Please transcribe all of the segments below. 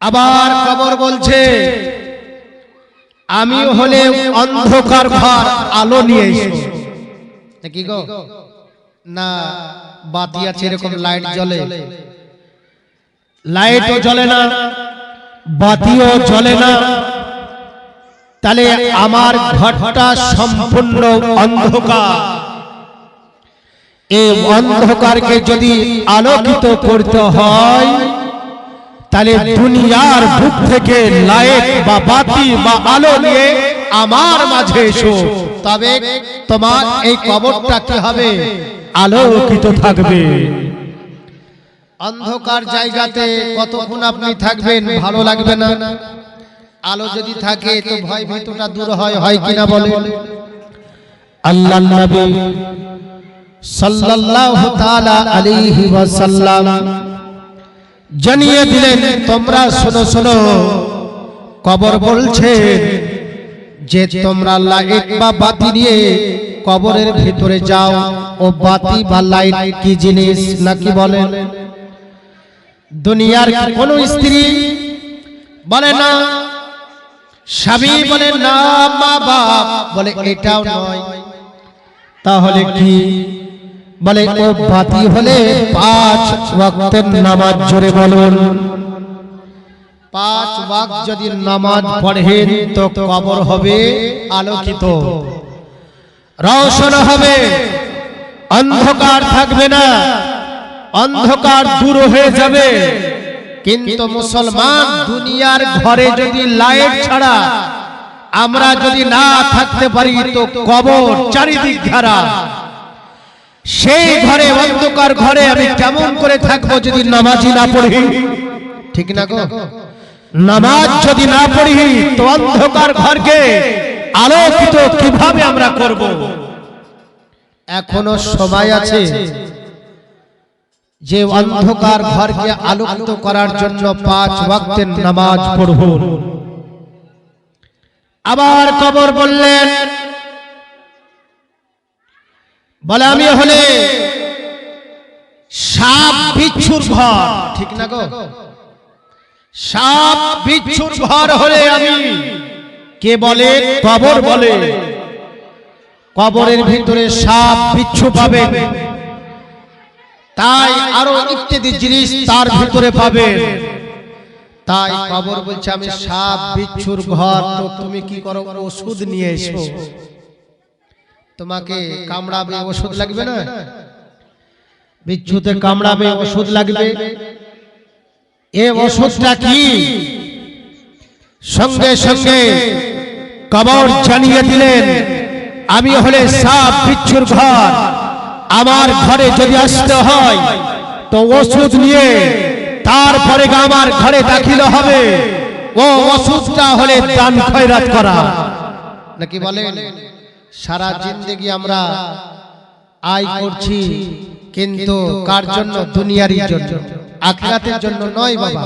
আবার কবর বলছে আমি হলে অন্ধকার ঘর আলো নিয়ে এসো। কি গো না বাতি আছে এরকম লাইট জ্বলে, লাইটও জ্বলে না বাতিও জ্বলে না, তাহলে আমার ঘরটা সম্পূর্ণ অন্ধকার। এই অন্ধকারকে যদি আলোকিত করতে হয় তাহলে দুনিয়ার বুক থেকে লাইট বা বাতি বা আলো নিয়ে আমার মাঝে এসো, তবে তোমার এই কবরটা কি হবে আলোকিত থাকবে। অন্ধকার জায়গাতে কতক্ষণ আপনি থাকবেন ভালো লাগবে না, আলো যদি থাকে তো ভয় ভীতিটা দূর হয় কিনা বলে। আল্লাহর নবী সাল্লাল্লাহু তাআলা আলাইহি ওয়াসাল্লাম জানিয়ে দিলেন তোমরা শোনো শোনো, কবর বলছে যে তোমরা লাইট বা বাতি নিয়ে কবরের ভিতরে যাও। ও বাতি বা লাইট কি জিনিস নাকি বলেন? দুনিয়ার কোন স্ত্রী বলে না, স্বামী বলে না, মা বাপ বলে এটাও নয়, তাহলে কি বলে? ও বাতি হলে 5 ওয়াক্তের নামাজ। জোরে বলুন 5 ওয়াক্ত যদি নামাজ পড়েন তো কবর হবে আলোকিত, রওশন হবে, অন্ধকার থাকবে না, অন্ধকার দূর হয়ে যাবে। কিন্তু মুসলমান দুনিয়ার ঘরে যদি লাইট ছাড়া আমরা যদি না থাকতে পারি তো কবর চারিদিক ঘেরা। সেই ঘরে অন্ধকার ঘরে আমি কেমন করে থাকবো যদি নামাজই না পড়ি? ঠিক না গো? নামাজ যদি না পড়ি তো অন্ধকার ঘরকে আলোকিত কিভাবে আমরা করব? এখনো সময় আছে যে অন্ধকার ঘরকে আলোকিত করার জন্য 5 ওয়াক্তের নামাজ পড়ব। আবার কবর বললেন বলে আমি হলে সাপ বিচ্ছুর ঘর। ঠিক না গো? সাপ বিচ্ছুর ঘর হলে আমি, কে বলে? কবর বলে। কবরের ভিতরে সাপ বিচ্ছু পাবে, তাই আরো ইত্যাদি জিনিস তার ভিতরে পাবে। তাই কবর বলছে আমি সাপ বিচ্ছুর ঘর। তো তুমি কি করো? ওষুধ নিয়ে এসো। তোমাকে কামড়াবে, ওষুধ লাগবে না? বিচ্ছুতে কামড়াবে, ওষুধ লাগবে। এই ওষুধটা কি? সঙ্গে সঙ্গে কবর জানিয়ে দিলেন আমি হলে সাপ বিচ্ছুর ঘর। আমার ঘরে যদি আসতে হয় তো ওষুধ নিয়ে তারপরে আমার ঘরে দাখিল হবে। ও ওষুধটা হলে দান খয়রাত করা। নাকি বলেন? সারা জিন্দেগি আমরা আয় করছি, কিন্তু কার জন্য? দুনিয়ারই জন্য, আখিরাতের জন্য নয় বাবা।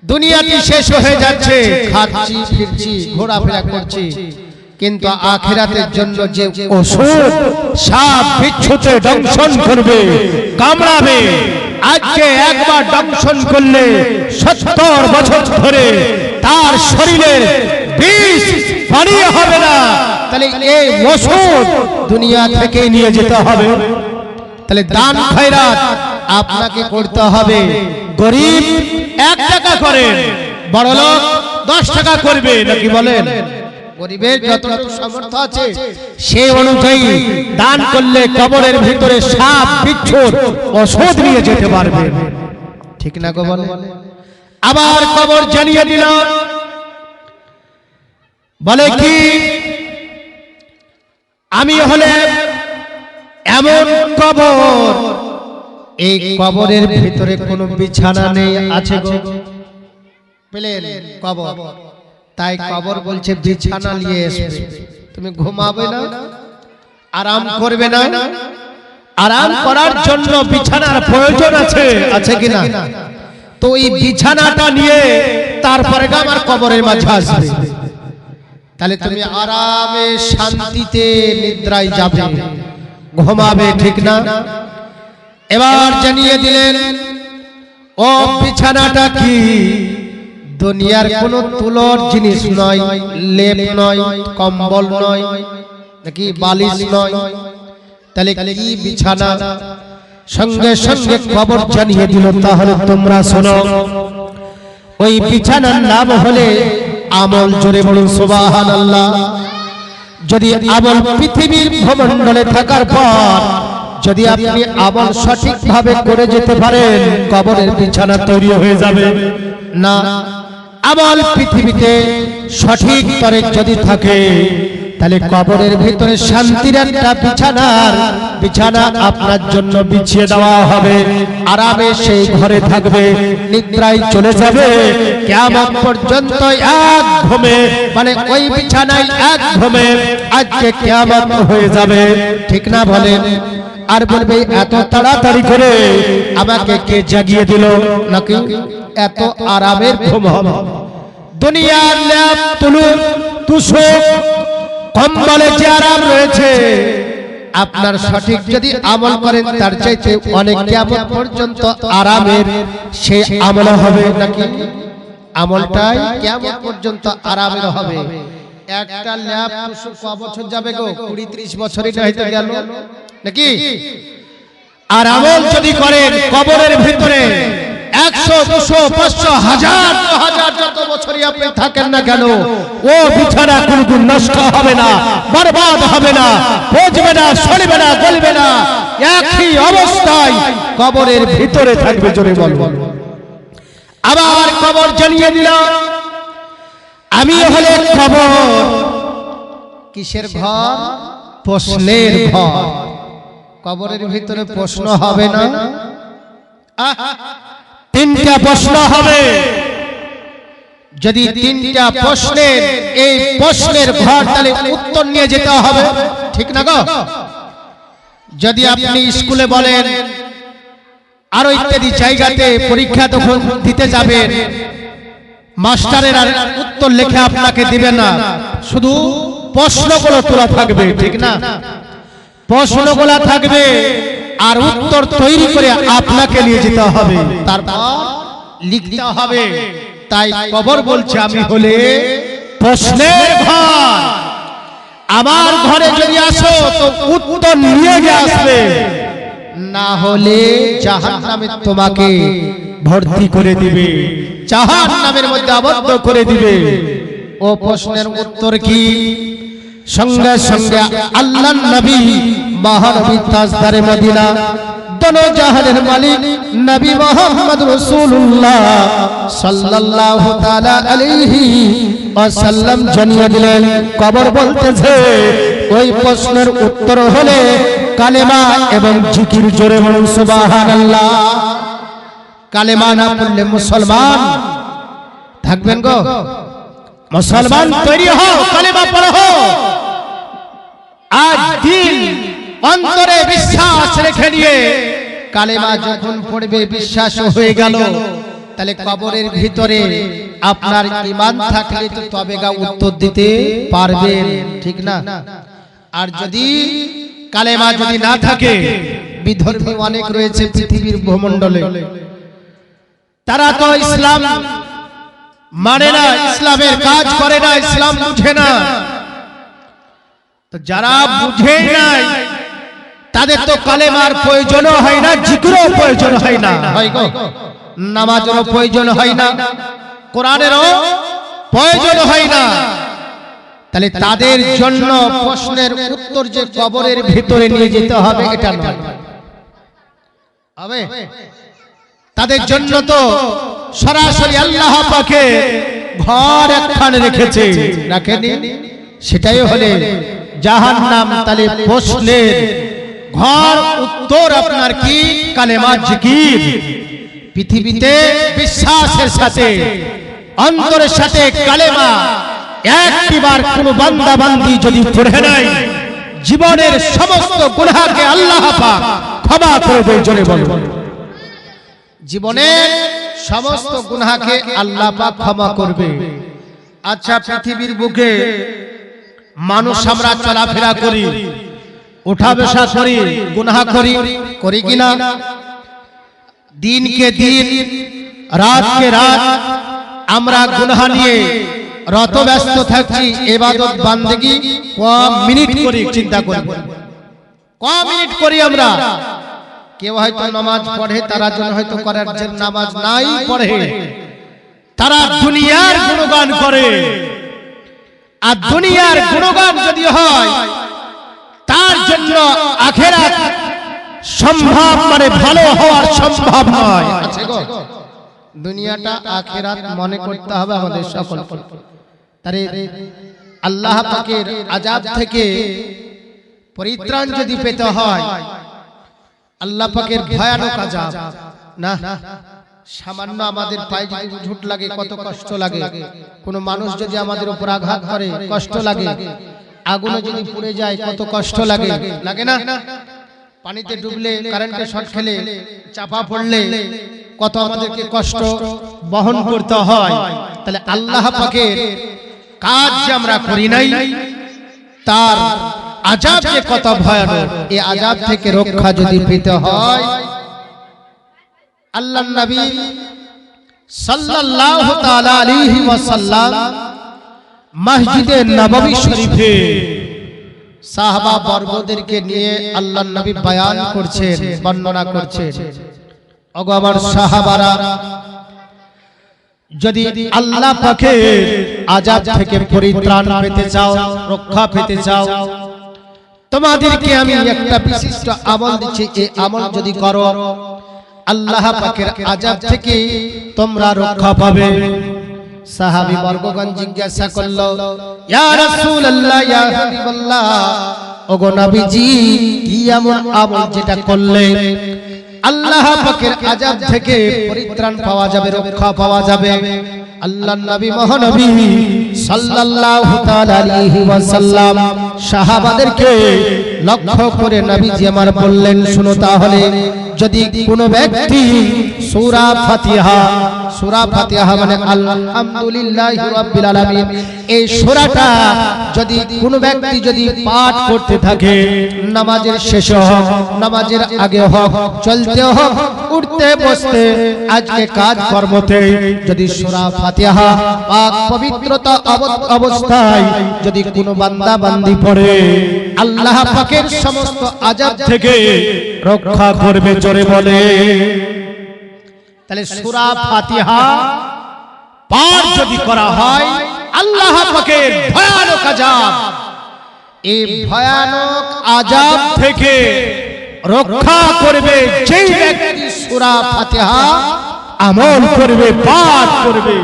দুনিয়াটি শেষ হয়ে যাচ্ছে, খাচ্ছি ফিরছি ঘোরাফেরা করছি, কিন্তু আখিরাতের জন্য যে ওষুধ সাপ বিচ্ছুতে দংশন করবে, কামড়াবে, আজকে একবার দংশন করলে 70 বছর ধরে তার শরীরের বিষ বাড়িয়ে হবে না। তাহলে এই ওষুধ দুনিয়া থেকে নিয়ে যেতে হবে। তাহলে দান খয়রাত আপনাকে করতে হবে। গরিব 1 টাকা করেন, বড়লোক 10 টাকা করবে। নাকি বলেন? গরিবের যতটুকু সামর্থ্য আছে সেই অনুযায়ী দান করলে কবরের ভিতরে সাপ বিচ্ছুর ওষুধ নিয়ে যেতে পারবে। ঠিক না গো? বলে আবার কবর জানিয়ে দিল বলে কি আমি হলে এমন কবর, এই কবরের ভিতরে কোনো বিছানা নেই, আছে গো? পেলেন কবর, তাই কবর বলছে বিছানা নিয়ে আসবে। তুমি ঘুমাবে না, আরাম করবে না, আরাম করার জন্য বিছানার প্রয়োজন আছে, আছে কিনা? তো এই বিছানাটা নিয়ে তারপরে আমার কবরের মাঝে আসবে। তাহলে তুমি আরামে শান্তিতে নিদ্রায় যাবে, ঘুমাবে। ঠিক না? এবার জানিয়ে দিলেন ও বিছানাটা কি? দুনিয়ার কোনো তুলোর জিনিস নয়, লেপ নয়, কম্বল নয়, নাকি বালিশ নয়, তাহলে কি বিছানা? সঙ্গে সঙ্গে কবর জানিয়ে দিল। তাহলে তোমরা শোনো, ওই বিছানার নাম হলে আমল। জোরে বলুন সুবহানাল্লাহ। যদি আমল পৃথিবীর ভূমণ্ডলে থাকার পর যদি আপনি আমল সঠিকভাবে করে যেতে পারেন, কবরের বিছানা তৈরি হয়ে যাবে না। আমল পৃথিবীতে সঠিক তরে যদি থাকে, তাহলে কবরের ভিতরে শান্তির একটা বিছানা আপনার জন্য বিছিয়ে দেওয়া হবে। আরামে সেই ঘরে থাকবে, নিদ্রায় চলে যাবে। কিয়ামত পর্যন্ত এক ঘুমে, মানে ওই বিছানায় এক ঘুমে আজকে কিয়ামত হয়ে যাবে। ঠিক না বলেন? আর বলবে এত তাড়াতাড়ি করে আমাকে কে জাগিয়ে দিল? নাকি এত আরামের ঘুম হবে? দুনিয়ার ল্যাপ তুলুন, তুষক কম্বলে যে আরাম রয়েছে, আপনার সঠিক যদি আমল করেন তার চাইতে অনেক কিয়ামত পর্যন্ত আরামের সে আমল হবে। নাকি আমলটাই কিয়ামত পর্যন্ত আরামের হবে। একটা ল্যাপ তুষক ক বছর যাবে গো? 20-30 বছরই হয়তো গেল, নাকি? আর আমল যদি করেন কবরের ভিতরে 100, 200, 500, 1000, 2000 যত বছরই আপনি থাকেন না কেন, ও বিছানা কোনদিন নষ্ট হবে না, বরবাদ হবে না, পচবে না, সরবে না, গলবে না, একই অবস্থায় কবরের ভিতরে থাকবে। জোরে বলুন। আবার কবর জানিয়ে দিল, আমি হলে কবর কিসের ঘর? প্রশ্নের ঘর। কবরের ভিতরে প্রশ্ন হবে না? তিনটা প্রশ্ন হবে। যদি তিনটা প্রশ্নের, এই প্রশ্নের ঘর, তাহলে উত্তর নিয়ে যেতে হবে। ঠিক না গো? যদি আপনি স্কুলে বলেন, আরো ইত্যাদি জায়গাতে পরীক্ষা তখন দিতে যাবেন, মাস্টারের আর উত্তর লিখে আপনাকে দিবে না, শুধু প্রশ্নগুলো তোলা থাকবে। ঠিক না? প্রশ্নগুলো থাকবে আর উত্তর তৈরি করে আপনাকে নিয়ে যেতে হবে, তারপর লিখতে হবে। তাই কবর বলছে আমি হলে প্রশ্নের ঘর। আমার ঘরে যদি আসো তো উত্তর নিয়ে আসবে, না হলে জাহান্নামে তোমাকে ভর্তি করে দিবে, জাহান্নামের মধ্যে আবদ্ধ করে দিবে। ও প্রশ্নের উত্তর কি? সঙ্গে সঙ্গে আল্লাহর নবী মহানবী তাজদারে মদিনা দোনো জাহানের মালিক নবী মুহাম্মদ রাসূলুল্লাহ সাল্লাল্লাহু তাআলা আলাইহি ওয়াসাল্লাম জানিয়ে দিলেন, কবর বলতেছে ওই প্রশ্নের উত্তর হলে কালেমা এবং জিকির। জোরে বলুন সুবহানাল্লাহ। কালেমা না পড়লে মুসলমান থাকবেন গো? মুসলমান তৈরি হও, কালেমা পড়ো। আজ দিন অন্তরে বিশ্বাস রেখে নিয়ে কালেমা যখন পড়বে, বিশ্বাস হয়ে গেল, তাহলে কবরের ভিতরে আপনার ঈমান থাকলে তো তবে গা উত্তর দিতে পারবেন। ঠিক না? আর যদি কালেমা যদি না থাকে, বিধর্মী অনেক রয়েছে পৃথিবীর ভূমণ্ডলে, তারা তো ইসলাম মানে না, ইসলামের কাজ করে না, ইসলাম বুঝে না। তো যারা বুঝে নাই তাদের তো কালেমার প্রয়োজনও হয় না, জিকিরও প্রয়োজন হয় না, হয় গো? নামাজেরও প্রয়োজন হয় না, কোরআনেরও প্রয়োজন হয় না। তাহলে তাদের জন্য প্রশ্নের উত্তর যে কবরের ভিতরে নিয়ে যেতে হবে, এটা নয়। হবে? তাদের জন্য তো সরাসরি আল্লাহ পাকে ঘর একখানে রেখেছে, রাখেনি? সেটাই হলে জাহান্নাম। তাহলে প্রশ্নের ঘর উত্তর আপনার কি? কালেমা, জিকির। পৃথিবীতে বিশ্বাসের সাথে, অন্তরের সাথে কালেমা একবার কোন বান্দা বান্দি যদি পড়ে নাই, জীবনের সমস্ত গুনাহকে আল্লাহ পাক ক্ষমা করে দেয়। জোরে বলুন। জীবনের সমস্ত গুনাহকে আল্লাহ পাক ক্ষমা করবে। আচ্ছা, পৃথিবীর বুকে মানুষ আমরা চলাফেরা করি, উঠা বসা করি, গুনাহ করি কিনা? দিনকে দিন, রাতকে রাত আমরা গুনাহ নিয়ে রত ব্যস্ত থাকছি, ইবাদত বান্দেগি কম মিনিট করে চিন্তা করি, কম মিনিট করি আমরা। কেউ হয়তো নামাজ পড়ে, তারা জন্য হয়তো করার যে নামাজ নাই পড়ে, তারা দুনিয়ার গুণগান করে। আর দুনিয়ার গুণগান যদি হয়, তার জন্য আখিরাত সম্ভব মানে ভালো হওয়ার সম্ভব নয়। আছে গো, দুনিয়াটা আখিরাত মনে করতে হবে আমাদের সকলকে। তারে আল্লাহ পাকের আযাব থেকে পরিত্রাণ যদি পেতে হয়, আল্লাহ পাকের ভয়ানক আযাব না, সামান্য আমাদের পায়ে যদি ঝুট লাগে কত কষ্ট লাগে, কোন মানুষ যদি আমাদের উপর আঘাত করে কষ্ট লাগে, আগুনে যদি পুড়ে যায় কত কষ্ট লাগে, লাগে না? পানিতে ডুবলে, কারেন্টে শর্ট খেলে, চাপা পড়লে কত আমাদেরকে কষ্ট বহন করতে হয়। তাহলে আল্লাহ পাকের কাজ যে আমরা করি নাই, তার আযাব যে কত ভয়ানক, এই আযাব থেকে রক্ষা যদি পেতে হয়, আল্লাহর নবী সাল্লাল্লাহু তাআলা আলাইহি ওয়াসাল্লাম মসজিদে নববী শরীফে সাহাবা বর্গদেরকে নিয়ে আল্লাহর নবী বয়ান করছেন, বর্ণনা করছেন। ওগো আমার সাহাবারা, যদি আল্লাহ পাকের আযাব থেকে পরিত্রাণ পেতে চাও, রক্ষা পেতে চাও, তোমাদেরকে আমি একটা বিশিষ্ট আমল দিচ্ছি, এই আমল যদি করো, আল্লাহ পাকের আযাব থেকে তোমরা রক্ষা পাবে। সাহাবী বর্গগণ জিজ্ঞাসা করলো, ইয়া রাসূলুল্লাহ, ইয়া হাবিবাল্লাহ, ওগো নবীজি, কি এমন আমল যেটা করলে আল্লাহ পাকের আযাব থেকে পরিত্রাণ পাওয়া যাবে, রক্ষা পাওয়া যাবে? আল্লাহর নবী মহানবী সাল্লাল্লাহু তাআলা আলাইহি ওয়াসাল্লাম সাহাবাদেরকে লক্ষ্য করে নবীজি আমার বললেন, শুনো তাহলে, যদি কোনো ব্যক্তি সূরা ফাতিহা, সূরা ফাতিহা মানে আলহামদুলিল্লাহি রাব্বিল আলামিন, এই সূরাটা যদি কোনো ব্যক্তি যদি পাঠ করতে থাকে, নামাজের শেষে হোক, নামাজের আগে হোক, চলতে হোক, উঠতে বসতে, আজকে কাজ কর্মতে যদি সূরা ফাতিহা পাক পবিত্রতা অবস্থায় যদি কোনো বান্দা বান্দি পড়ে, আল্লাহ পাকের সমস্ত আযাব থেকে রক্ষা করবে। জোরে বলে। তাহলে সূরা ফাতিহা পাঠ যদি করা হয়, আল্লাহ পাকের ভয়ানক আযাব, এই ভয়ানক আযাব থেকে রক্ষা করবে যেই ব্যক্তি সূরা ফাতিহা আমল করবে, পাঠ করবে।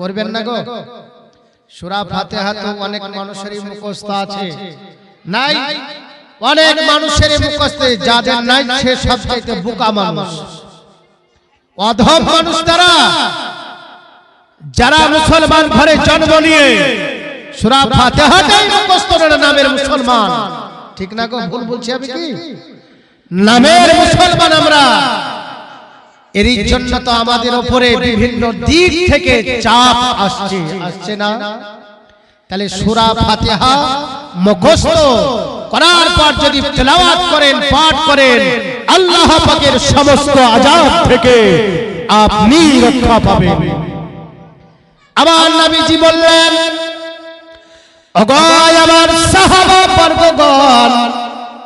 করবেন না গো? সূরা ফাতিহা তো অনেক মানুষেরই মুখস্থ আছে, নাই? অনেক মানুষের মুখস্থ, যাদের নাই সে সবচেয়ে বোকা মানুষ, অধম মানুষ তারা, যারা মুসলমান ঘরে জন্ম নিয়ে সূরা ফাতিহাটাই মুখস্থ না, নামের মুসলমান। ঠিক না গো? ভুল বলছি আমি কি? নামের মুসলমান আমরা। এর জন্য তো আমাদের উপরে বিভিন্ন দিক থেকে চাপ আসছে, আসছে না? তাহলে সূরা ফাতিহা মুখস্থ করার পর যদি তেলাওয়াত করেন, পাঠ করেন, আল্লাহ পাকের সমস্ত আযাব থেকে আপনি রক্ষা পাবেন। আমার নবীজি বললেন, ওগো আমার সাহাবা বর্গগণ,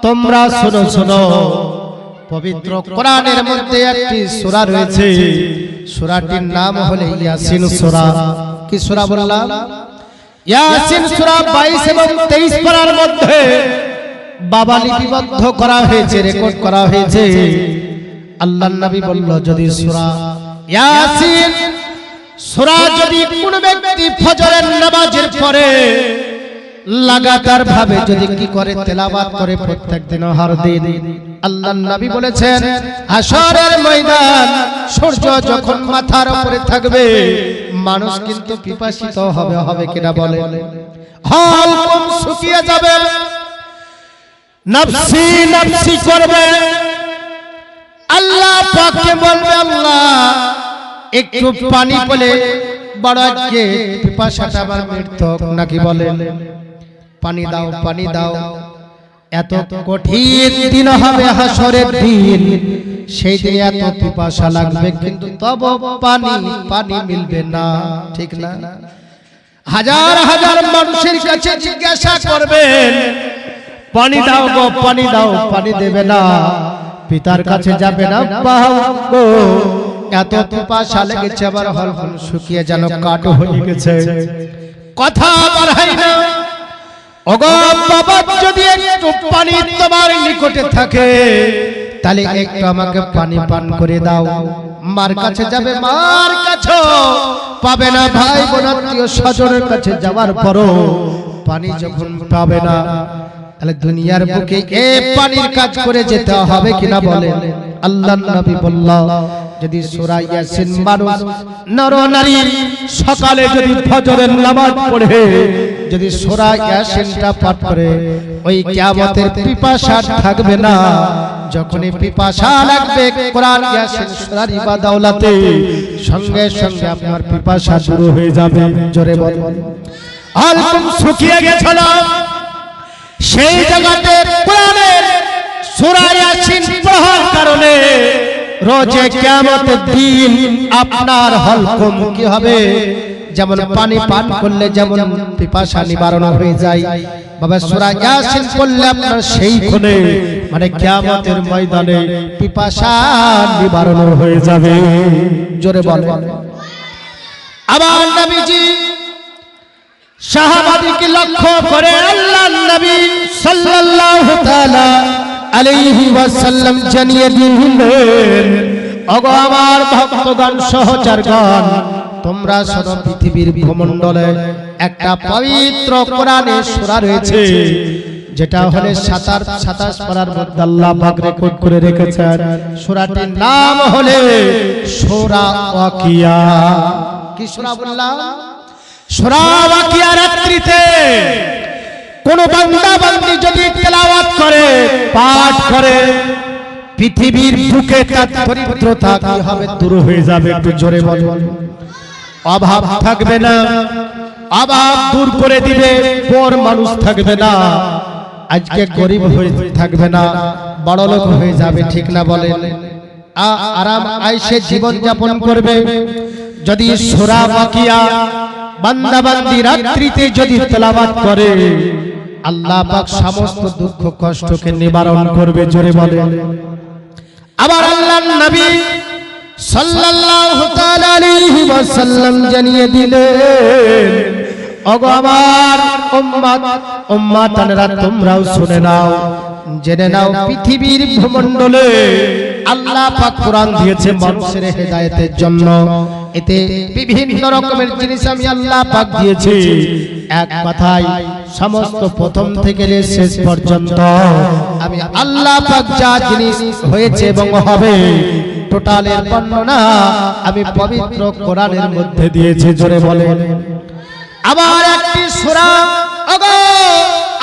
তোমরা শোনো শোনো, পবিত্র কোরআনের মধ্যে একটি সূরা রয়েছে, সূরাটির নাম হলো ইয়াসিন সূরা। কি সূরা বললাম? ইয়াসিন সূরা 22 এবং 23 পারার মধ্যে বাবা লিপিবদ্ধ করা হয়েছে, রেকর্ড করা হয়েছে। আল্লাহর নবী বলল, যদি সূরা ইয়াসিন সূরা যদি কোন ব্যক্তি ফজরের নামাজের পরে লাগাতার ভাবে যদি কি করে তেলাওয়াত করে প্রত্যেকদিন হর দিন, আল্লাহর নবী বলেছেন, হাশরের ময়দান সূর্য যখন মাথার উপরে থাকবে, মানুষ কিন্তু পিপাসিত হবে, হবে কিনা বলে? হালকুম শুকিয়ে যাবে, নফসি নফসি করবে। আল্লাহ পাককে বলবে, আল্লাহ একটু পানি পেলে বড় আজকে পিপাসাটা আমার মৃত্যু নাকি, বলে পানি দাও, পানি দাও। এত কঠিন দিন হবে হাসরের দিন, সেই দিনে এত পিপাসা লাগবে কিন্তু তবে পানি পানি মিলবে না, ঠিক না? হাজার হাজার মানুষের কাছে জিজ্ঞাসা করবেন, পানি দাও গো পানি দাও, পানি দেবে না। পিতার কাছে যাবে না, বাবা এত পিপাসা লেগেছে, আবার হল হল শুকিয়ে যেন কাঠ হয়ে গেছে, কথা বাড়াই না। ওগো বাবা, যদি একটু পানি তোমার নিকটে থাকে তাহলে একটু আমাকে পানি পান করে দাও। মার কাছে যাবে, মার কাছে পাবে না। ভাই বোন আত্মীয় স্বজনের কাছে যাওয়ার পরও পানি যখন পাবে না, তাহলে দুনিয়ার বুকে এ পানির কাজ করে যেতে হবে কিনা বলেন? আল্লাহর নবী বললেন, যদি সূরা ইয়াসিন মানুষ নর নারী সকালে যদি ফজরের নামাজ পড়ে যদি সূরা ইয়াসিনটা পাঠ করে, ওই কিয়ামতের পিপাসা থাকবে না। যখনই পিপাসা লাগবে কোরআন ইয়াসিন সূরার ইবাদতে, সঙ্গে সঙ্গে আপনার পিপাসা শুরু হয়ে যাবে। জোরে বলুন, আলকুম শুকিয়ে গেছিল সেই জায়গাতে কোরআনের সূরা ইয়াসিন পড়ার কারণে রোজে কিয়ামতের দিন আপনার হলকম কি হবে? যেমন পানি পান করলে যেমন পিপাসা নিবারণ হয়ে যায়, বাবা সূরা ইয়াসিন পড়লে আপনার সেই ক্ষণে মানে কিয়ামতের ময়দানে পিপাসা নিবারণ হয়ে যাবে। জোরে বলেন। আবার নবীজি সাহাবাদিকে লক্ষ্য করে আল্লাহর নবী সাল্লাল্লাহু তাআলা আলাইহি ওয়াসাল্লাম জানিয়ে দিলেন, ওগো আমার ভক্তগণ সহচরগণ, তোমরা শোনো, পৃথিবীর ভূমণ্ডলে একটা পবিত্র কোরআনের সূরা রয়েছে, যেটা হলো 27 পারার মধ্যে আল্লাহ পাক রেকর্ড করে রেখেছেন। সূরাটির নাম হলো সূরা ওয়াকিয়া। কি সূরা বললাম? সূরা ওয়াকিয়া। রাত্রিতে কোন বান্দা বান্দি যদি তেলাওয়াত করে, পাঠ করে, পৃথিবীর বুকে তার দরিদ্রতা কি হবে? দূর হয়ে যাবে। একটু জোরে বলুন। অভাব থাকবে না, অভাব দূর করে দিবে। পর মানুষ থাকবে না, আজকে গরিব হয়ে থাকবে না, বড় লোক হয়ে যাবে, ঠিক না বলেন? আরাম আয়েশে জীবন যাপন করবে। যদি সূরা ওয়াকিয়া বান্দা বান্দি রাত্রিতে যদি তেলাওয়াত করে, আল্লাহ পাক সমস্ত দুঃখ কষ্টকে নিবারণ করবে। জোরে বলেন। আবার আল্লাহর নবী সাল্লাল্লাহু তাআলা আলাইহি ওয়াসাল্লাম জানিয়ে দিলেন, ওগো আমার উম্মাতানেরা, তোমরাও শুনে নাও, জেনে নাও, পৃথিবীর ভূমণ্ডলে আল্লাহ পাক কোরআন দিয়েছে মানুষের হেদায়েতের জন্য। এতে বিভিন্ন রকমের জিনিস আমি আল্লাহ পাক দিয়েছি। এক কথায় সমস্ত প্রথম থেকে শেষ পর্যন্ত আমি আল্লাহ পাক যা জিনিস হয়েছে এবং হবে টোটালের বর্ণনা আমি পবিত্র কোরআনের মধ্যে দিয়েছি। জোরে বলেন। আবার একটি সূরা, ওগো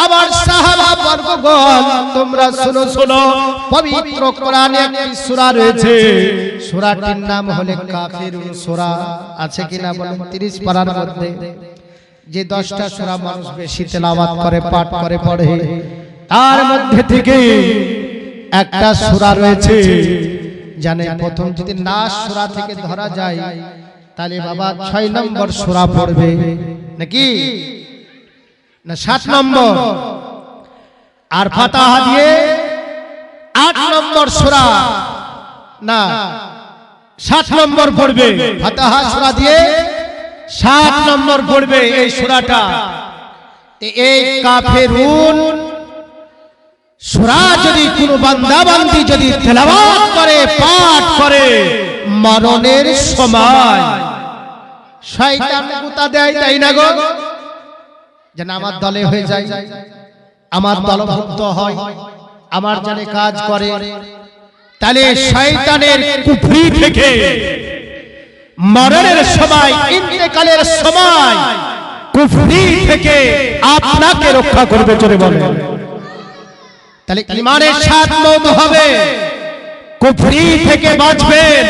আমার সাহাবা বর্গগণ, তোমরা শুনো শুনো, পবিত্র কোরআনে একটি সূরা রয়েছে, সূরাটির নাম হলো কাফিরুন সূরা। আছে কিনা বলেন? 30 পারার মধ্যে যে 10টা সূরা মানুষ বেশি তেলাওয়াত করে, পাঠ করে, পড়ে, তার মধ্যে থেকে একটা সূরা রয়েছে, জানে প্রথম যদি নাস সূরা থেকে ধরা যায় তাহলে বাবা 6 নম্বর সূরা পড়বে নাকি না 7 নম্বর, আর ফাতিহা দিয়ে 8 নম্বর সূরা না 7 নম্বর পড়বে। ফাতিহা সূরা দিয়ে 7 নম্বর পড়বে এই সূরাটা। এই কাফিরুন সূরা যদি কোন বান্দা বান্দি যদি তেলাওয়াত করে, পাঠ করে, মরণের সময় শয়তান গুতা দেয়, তাই না গো? যেন আমার দলে হয়ে যায়, আমার দলভুক্ত হয়, আমার জানে কাজ করে, তাহলে শয়তানের কুফরি থেকে মরণের সময়, ইন্তেকালের সময় কুফরি থেকে আপনাকে রক্ষা করবে। জোরে বলেন। তাহলে ঈমানের সাথে মওত হবে, কুফরি থেকে বাঁচবেন,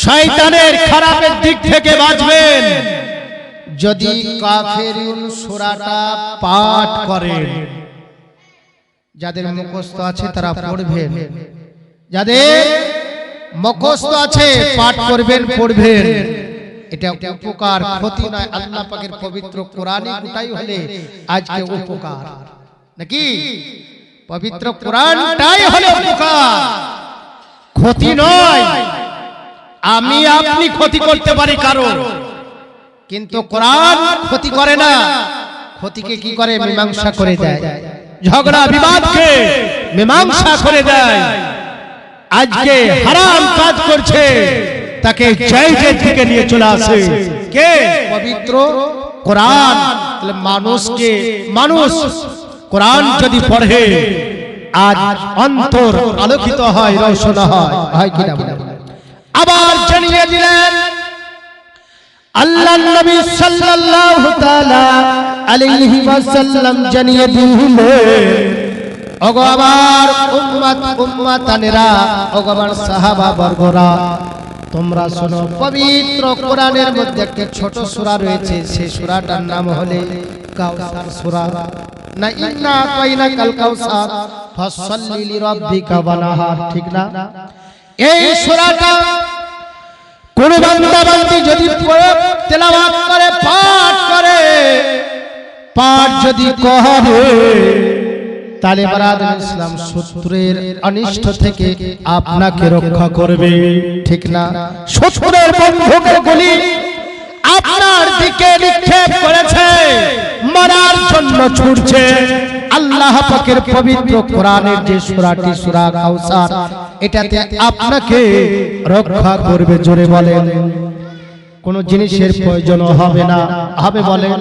শয়তানের খারাপের দিক থেকে বাঁচবেন যদি কাফিরুন সূরাটা পাঠ করেন। যাদের মুখস্থ আছে তারা পড়বেন, যাদের মুখস্থ আছে পাঠ করবেন, পড়বেন। এটা উপকার, ক্ষতি নয়। আল্লাহ পাকের পবিত্র কোরআনই গোটাই হলে আজকে উপকার, নাকি? পবিত্র কোরআনটাই হলে উপকার, ক্ষতি নয়। আমি আপনি ক্ষতি করতে পারি কারণ, কিন্তু কোরআন ক্ষতি করে না। ক্ষতিকে কি করে? মীমাংসা করে দেয়। ঝগড়া বিবাদকে মীমাংসা করে দেয়। আজকে হারাম কাজ করছে, তাকে জায়েজের দিকে নিয়ে চলে আসে কে? পবিত্র কোরআন। তাহলে মানুষ কোরআন যদি পড়ে আজ অন্তর আলোকিত হয়, রোশন হয় কিনা? আবার জানিয়ে দিলেন আল্লাহর নবী সাল্লাল্লাহু তাআলা আলাইহি ওয়াসাল্লাম জানিয়ে দিলেন, ওগো আমার উম্মতানেরা, ওগো আমার সাহাবা বর্গরা, তোমরা শোনো, পবিত্র কোরআনের মধ্যে একটা ছোট সূরা রয়েছে, সেই সূরাটার নাম হলো কাউসার সূরা। না ইন্না আতাইনাকাল কাউসার ফাসাল্লি লিরাব্বিকা ওয়ানহার, ঠিক না? এই সূরাটা কোন বান্দা বান্দি যদি তেলাওয়াত করে, পাঠ যদি করে, তাহলে বারাদার ইসলাম শত্রুর অনিষ্ট থেকে আপনাকে রক্ষা করবে, ঠিক না? শত্রুর বন্দুকের গুলি আপনার দিকে নিক্ষেপ করেছে, মারার জন্য ছুটছে, আল্লাহ পাকের পবিত্র কোরআনের যে সূরাটি, সূরা কাউসার, এটাতে আপনাকে রক্ষা করবে। জোরে বলেন, কোন জিনিসের প্রয়োজন হবে না, হবে বলেন?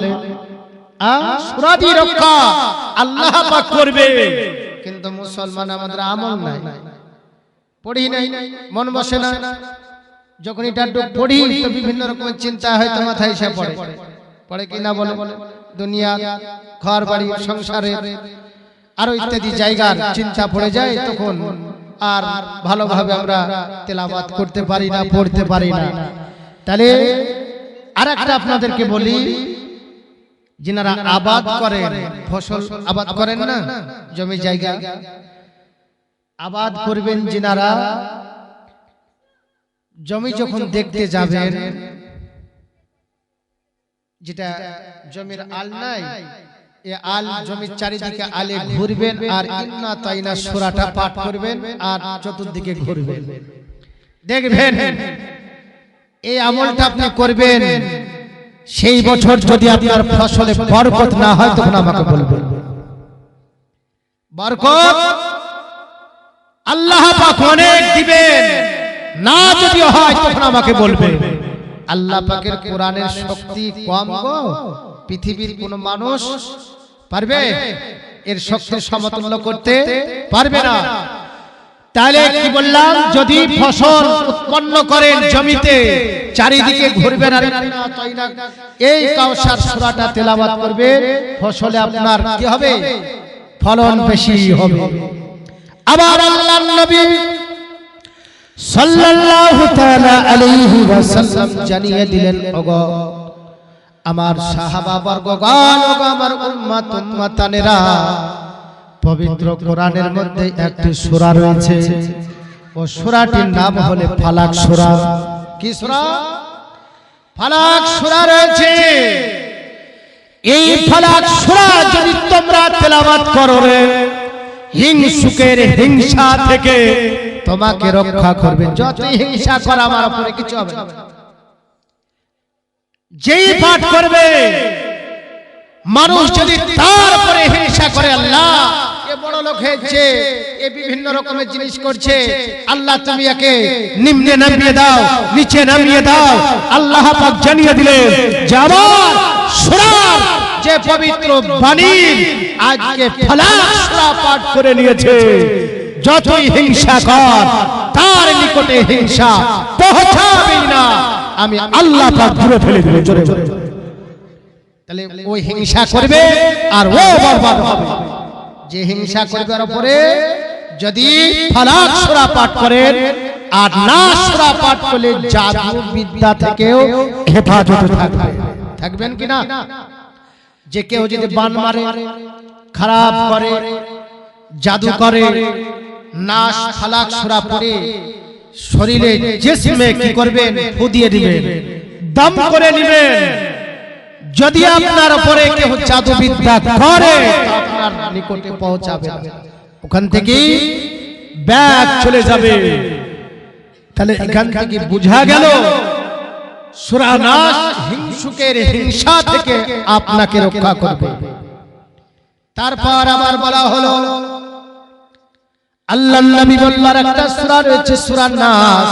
সূরাটি রক্ষা আল্লাহ পাক করবে। কিন্তু মুসলমান আমাদের আমল নাই, পড়ি নাই, মন বসে না। যখন এটা পড়ি তো বিভিন্ন রকমের চিন্তা হয়তো মাথায় এসে পড়ে কি না? বলে দুনিয়া, ঘর বাড়ি, সংসারে আরো ইত্যাদি জায়গার চিন্তা পড়ে যায়, তখন আর ভালোভাবে আমরা তেলাওয়াত করতে পারি না, পড়তে পারি না। তাহলে আরেকটা আপনাদেরকে বলি, যিনারা আবাদ করেন, ফসল আবাদ করেন না, জমি জায়গা আবাদ করবেন, যিনারা জমি যখন দেখতে যাবেন, যেটা জমির আল নাই, এই আল জমির চারিদিকে আলে ঘুরবেন, আর ইন্না তাইনা সূরাটা পাঠ করবেন, আর চতুর্দিকে ঘুরবেন, দেখবেন এই আমলটা আপনি করবেন। সেই বছর যদি আপনার ফসলে বরকত না হয়, তখন আমাকে বলবেন। বরকত আল্লাহ পাক অনেক দিবেন, না যদি হয় তখন আমাকে বলবেন। আল্লাহ পাকের কোরআনের শক্তি কম গো, পৃথিবীর কোন মানুষ পারবে এর শক্তির সমতুল্য করতে? পারবে না। তাহলে কি বললাম, যদি ফসল উৎপন্ন করেন জমিতে, চারিদিকে ঘুরবেন আর এই কাউসার সূরাটা তেলাওয়াত করবেন, ফসলে আপনার কি হবে? ফলন বেশি হবে। আবার আল্লাহর নবী সাল্লাল্লাহু তাআলা আলাইহি ওয়াসাল্লাম জানিয়ে দিলেন, ওগো আমার সাহাবা বর্গগণ, ওগো আমার উম্মতানেরা, পবিত্র কোরআনের মধ্যে একটি সূরা রয়েছে, ও সূরাটির নাম হলো ফালাক সূরা। কি সূরা? ফালাক সূরা রয়েছে। এই ফালাক সূরা যদি তোমরা তেলাওয়াত করো, হিংসুকের হিংসা থেকে তোমাকে রক্ষা করবে। যতই হিংসা করা আমার উপরে কিছু হবে না। যেই পাঠ করবে, মানুষ যদি তার উপরে হিংসা করে, আল্লাহ এ বড় লোক হয়েছে, এ বিভিন্ন রকমের জিনিস করছে, আল্লাহ তুমি একে নিম্নে নামিয়ে দাও, নিচে নামিয়ে দাও। আল্লাহ পাক জানিয়ে দিলেন যে আমার সূরার যে পবিত্র বাণী আজকে ফালাক সূরা পাঠ করে নিয়েছে, যতই হিংসা কর, তার নিকটে হিংসা পৌঁছাবে না, আমি আল্লাহ পাক দূরে ফেলে দেব। জোরে জোরে। তাহলে ওই হিংসা করবে আর ও বরবাদ হবে। যে হিংসা করবে ওর উপরে যদি ফালাক সূরা পাঠ করেন, আর নাস সূরা পাঠ করলে জাদু বিদ্যা থেকেও হেফাজত থাকবে। থাকবেন কিনা? যে কেউ যদি বান মারে, খারাপ করে, জাদু করে, নাশ ফালাক সূরা পড়ে শরীরে জিসমে কি করবেন, ফু দিয়ে দিবেন, দম করে নেবেন। যদি আপনার উপরে কেউ জাদু বিদ্যা করে আপনার নিকটে পৌঁছাবে না, ওখান থেকে ব্যাগ চলে যাবে। তাহলে এখান থেকে বোঝা গেল সূরা নাস হিংসুকের হিংসা থেকে আপনাকে রক্ষা করবে। তারপর আবার বলা হলো আল্লাহর নবী বলবার একটা সূরা রয়েছে সূরা নাস।